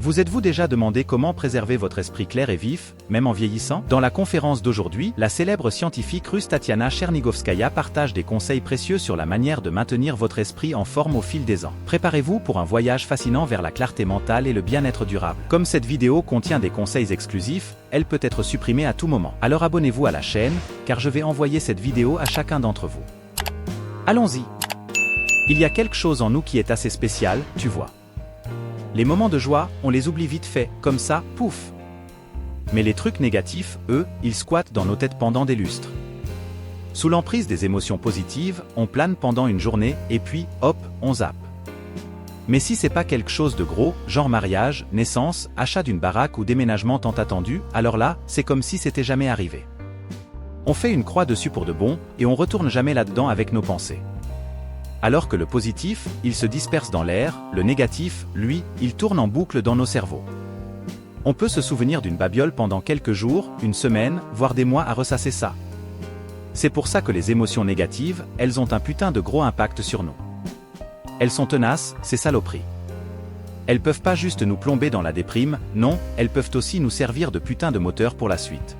Vous êtes-vous déjà demandé comment préserver votre esprit clair et vif, même en vieillissant? Dans la conférence d'aujourd'hui, la célèbre scientifique russe Tatiana Chernigovskaya partage des conseils précieux sur la manière de maintenir votre esprit en forme au fil des ans. Préparez-vous pour un voyage fascinant vers la clarté mentale et le bien-être durable. Comme cette vidéo contient des conseils exclusifs, elle peut être supprimée à tout moment. Alors abonnez-vous à la chaîne, car je vais envoyer cette vidéo à chacun d'entre vous. Allons-y! Il y a quelque chose en nous qui est assez spécial, tu vois. Les moments de joie, on les oublie vite fait, comme ça, pouf. Mais les trucs négatifs, eux, ils squattent dans nos têtes pendant des lustres. Sous l'emprise des émotions positives, on plane pendant une journée, et puis, hop, on zappe. Mais si c'est pas quelque chose de gros, genre mariage, naissance, achat d'une baraque ou déménagement tant attendu, alors là, c'est comme si c'était jamais arrivé. On fait une croix dessus pour de bon, et on retourne jamais là-dedans avec nos pensées. Alors que le positif, il se disperse dans l'air, le négatif, lui, il tourne en boucle dans nos cerveaux. On peut se souvenir d'une babiole pendant quelques jours, une semaine, voire des mois à ressasser ça. C'est pour ça que les émotions négatives, elles ont un putain de gros impact sur nous. Elles sont tenaces, ces saloperies. Elles peuvent pas juste nous plomber dans la déprime, non, elles peuvent aussi nous servir de putain de moteur pour la suite.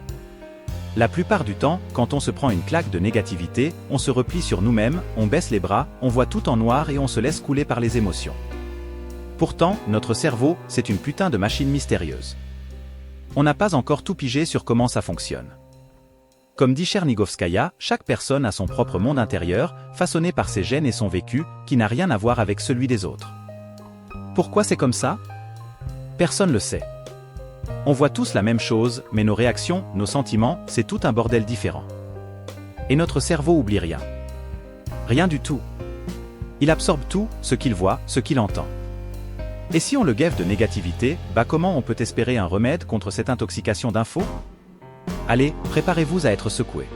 La plupart du temps, quand on se prend une claque de négativité, on se replie sur nous-mêmes, on baisse les bras, on voit tout en noir et on se laisse couler par les émotions. Pourtant, notre cerveau, c'est une putain de machine mystérieuse. On n'a pas encore tout pigé sur comment ça fonctionne. Comme dit Chernigovskaya, chaque personne a son propre monde intérieur, façonné par ses gènes et son vécu, qui n'a rien à voir avec celui des autres. Pourquoi c'est comme ça? Personne le sait. On voit tous la même chose, mais nos réactions, nos sentiments, c'est tout un bordel différent. Et notre cerveau oublie rien. Rien du tout. Il absorbe tout, ce qu'il voit, ce qu'il entend. Et si on le guève de négativité, comment on peut espérer un remède contre cette intoxication d'infos? Allez, préparez-vous à être secoué.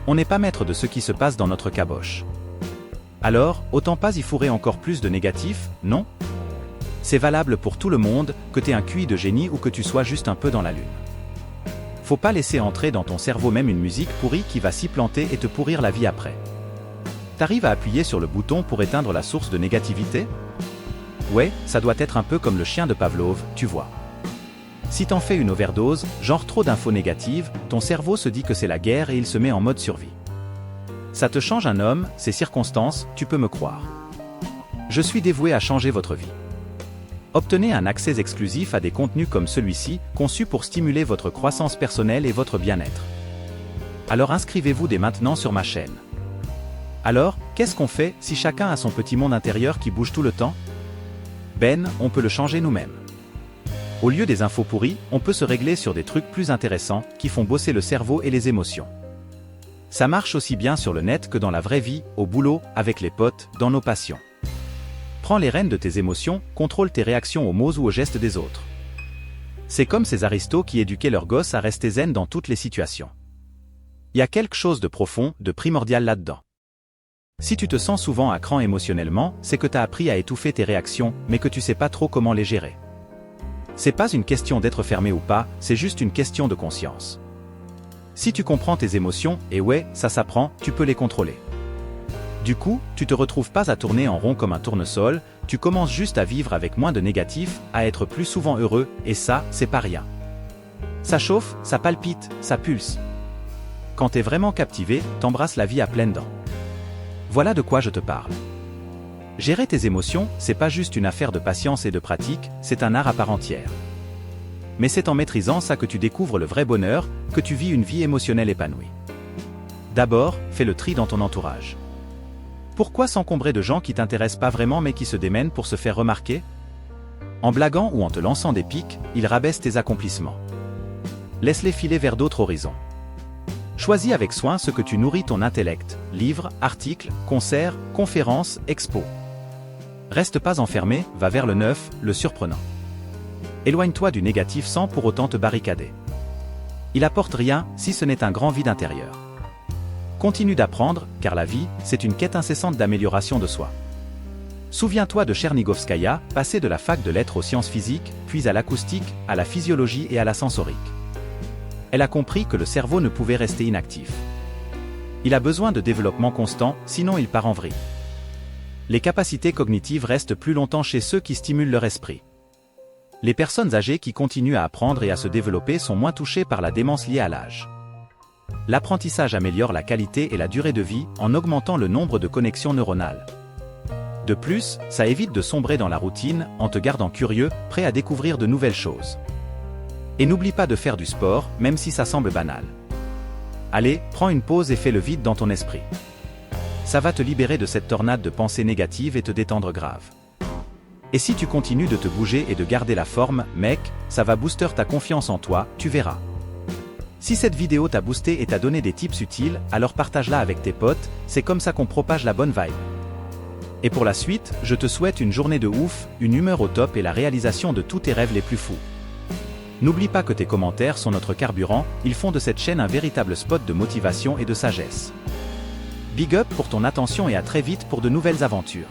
On n'est pas maître de ce qui se passe dans notre caboche. Alors, autant pas y fourrer encore plus de négatif, non? C'est valable pour tout le monde, que t'aies un QI de génie ou que tu sois juste un peu dans la lune. Faut pas laisser entrer dans ton cerveau même une musique pourrie qui va s'y planter et te pourrir la vie après. T'arrives à appuyer sur le bouton pour éteindre la source de négativité? Ouais, ça doit être un peu comme le chien de Pavlov, tu vois. Si t'en fais une overdose, genre trop d'infos négatives, ton cerveau se dit que c'est la guerre et il se met en mode survie. Ça te change un homme, ces circonstances, tu peux me croire. Je suis dévoué à changer votre vie. Obtenez un accès exclusif à des contenus comme celui-ci, conçus pour stimuler votre croissance personnelle et votre bien-être. Alors inscrivez-vous dès maintenant sur ma chaîne. Alors, qu'est-ce qu'on fait si chacun a son petit monde intérieur qui bouge tout le temps? On peut le changer nous-mêmes. Au lieu des infos pourries, on peut se régler sur des trucs plus intéressants, qui font bosser le cerveau et les émotions. Ça marche aussi bien sur le net que dans la vraie vie, au boulot, avec les potes, dans nos passions. Prends les rênes de tes émotions, contrôle tes réactions aux mots ou aux gestes des autres. C'est comme ces aristos qui éduquaient leurs gosses à rester zen dans toutes les situations. Il y a quelque chose de profond, de primordial là-dedans. Si tu te sens souvent à cran émotionnellement, c'est que tu as appris à étouffer tes réactions, mais que tu sais pas trop comment les gérer. C'est pas une question d'être fermé ou pas, c'est juste une question de conscience. Si tu comprends tes émotions, et ouais, ça s'apprend, tu peux les contrôler. Du coup, tu te retrouves pas à tourner en rond comme un tournesol, tu commences juste à vivre avec moins de négatifs, à être plus souvent heureux, et ça, c'est pas rien. Ça chauffe, ça palpite, ça pulse. Quand t'es vraiment captivé, t'embrasses la vie à pleines dents. Voilà de quoi je te parle. Gérer tes émotions, c'est pas juste une affaire de patience et de pratique, c'est un art à part entière. Mais c'est en maîtrisant ça que tu découvres le vrai bonheur, que tu vis une vie émotionnelle épanouie. D'abord, fais le tri dans ton entourage. Pourquoi s'encombrer de gens qui t'intéressent pas vraiment mais qui se démènent pour se faire remarquer? En blaguant ou en te lançant des pics, ils rabaissent tes accomplissements. Laisse-les filer vers d'autres horizons. Choisis avec soin ce que tu nourris ton intellect, livres, articles, concerts, conférences, expos. Reste pas enfermé, va vers le neuf, le surprenant. Éloigne-toi du négatif sans pour autant te barricader. Il apporte rien, si ce n'est un grand vide intérieur. Continue d'apprendre, car la vie, c'est une quête incessante d'amélioration de soi. Souviens-toi de Chernigovskaya, passée de la fac de lettres aux sciences physiques, puis à l'acoustique, à la physiologie et à la sensorique. Elle a compris que le cerveau ne pouvait rester inactif. Il a besoin de développement constant, sinon il part en vrille. Les capacités cognitives restent plus longtemps chez ceux qui stimulent leur esprit. Les personnes âgées qui continuent à apprendre et à se développer sont moins touchées par la démence liée à l'âge. L'apprentissage améliore la qualité et la durée de vie en augmentant le nombre de connexions neuronales. De plus, ça évite de sombrer dans la routine en te gardant curieux, prêt à découvrir de nouvelles choses. Et n'oublie pas de faire du sport, même si ça semble banal. Allez, prends une pause et fais le vide dans ton esprit. Ça va te libérer de cette tornade de pensées négatives et te détendre grave. Et si tu continues de te bouger et de garder la forme, mec, ça va booster ta confiance en toi, tu verras. Si cette vidéo t'a boosté et t'a donné des tips utiles, alors partage-la avec tes potes, c'est comme ça qu'on propage la bonne vibe. Et pour la suite, je te souhaite une journée de ouf, une humeur au top et la réalisation de tous tes rêves les plus fous. N'oublie pas que tes commentaires sont notre carburant, ils font de cette chaîne un véritable spot de motivation et de sagesse. Big up pour ton attention et à très vite pour de nouvelles aventures.